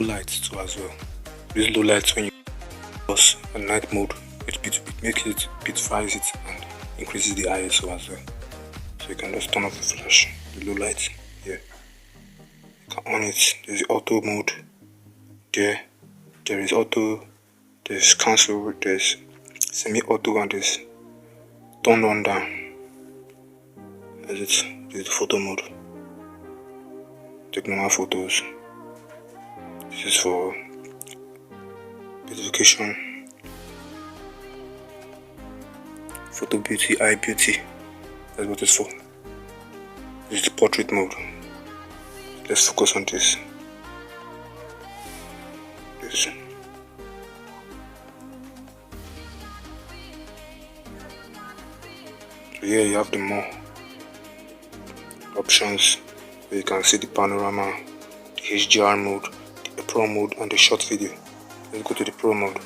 lights too as well. These low lights, when you use a night mode, it makes it, beautifies it and increases the ISO as well. So you can just turn off the flash, the low lights here. You can on it. There's the auto mode there. There is auto, there's cancel, there's semi-auto, and there's turn on down. As it's the photo mode. Take normal photos. This is for beautification, photo beauty, eye beauty. That's what it's for. This is the portrait mode. Let's focus on this. So here you have the more options where you can see the panorama, the HDR mode, the Pro mode, and the short video. Let's go to the Pro mode.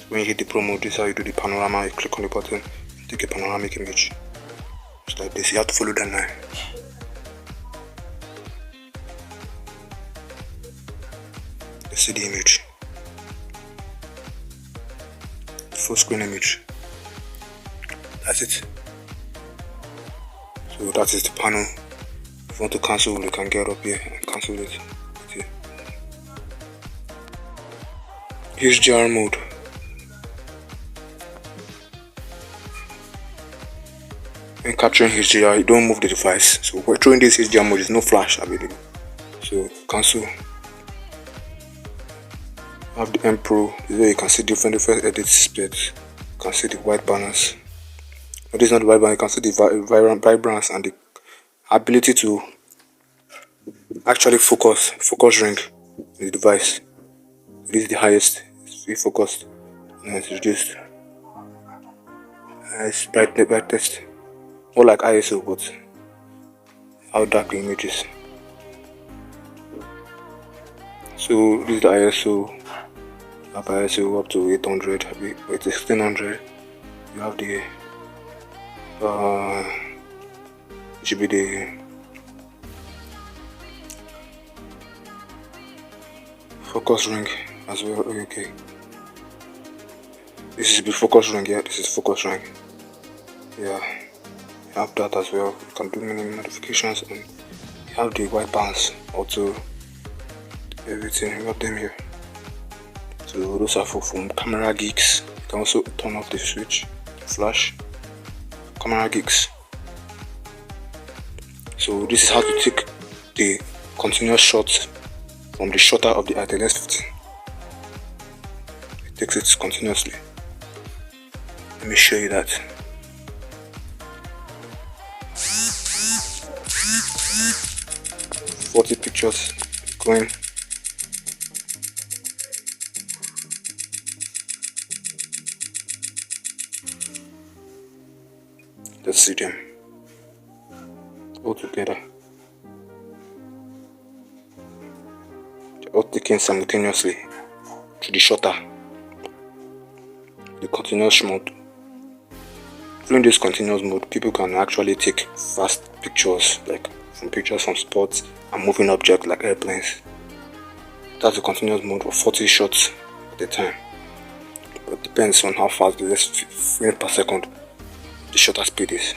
When you hit the Pro mode, this is how you do the panorama. You click on the button, take a panoramic image. Just like this. You have to follow that line. Let's see the image. Full screen image. That's it. So that is the panel. If you want to cancel, you can get up here and cancel it. Okay. HDR mode. When capturing HDR, you don't move the device. So when throwing this HDR mode, there's no flash available. So cancel. Have the M Pro. This is where you can see different edit speeds. You can see the white balance. But this is not the white balance. You can see the vibrance and the ability to actually focus ring in the device. This is the highest. It's fully focused. And it's reduced. It's brightest. More like ISO, but how dark the image is. So this is the ISO. Up ISO up to 800, with 1600. You have the it should be the focus ring as well. Okay, this is the focus ring. Yeah, this is focus ring. Yeah, you have that as well. You can do many modifications, and you have the white balance, auto, everything. You have them here. So those are for camera geeks. You can also turn off the switch, flash, camera geeks. So this is how to take the continuous shot from the shutter of the ITEL S15. It takes it continuously. Let me show you that. "40 pictures going." Let's see them all together. They're all taken simultaneously to the shutter. The continuous mode. During this continuous mode, people can actually take fast pictures, like pictures from spots and moving objects like airplanes. That's the continuous mode of 40 shots at a time. But it depends on how fast the frames per second the shutter speed is.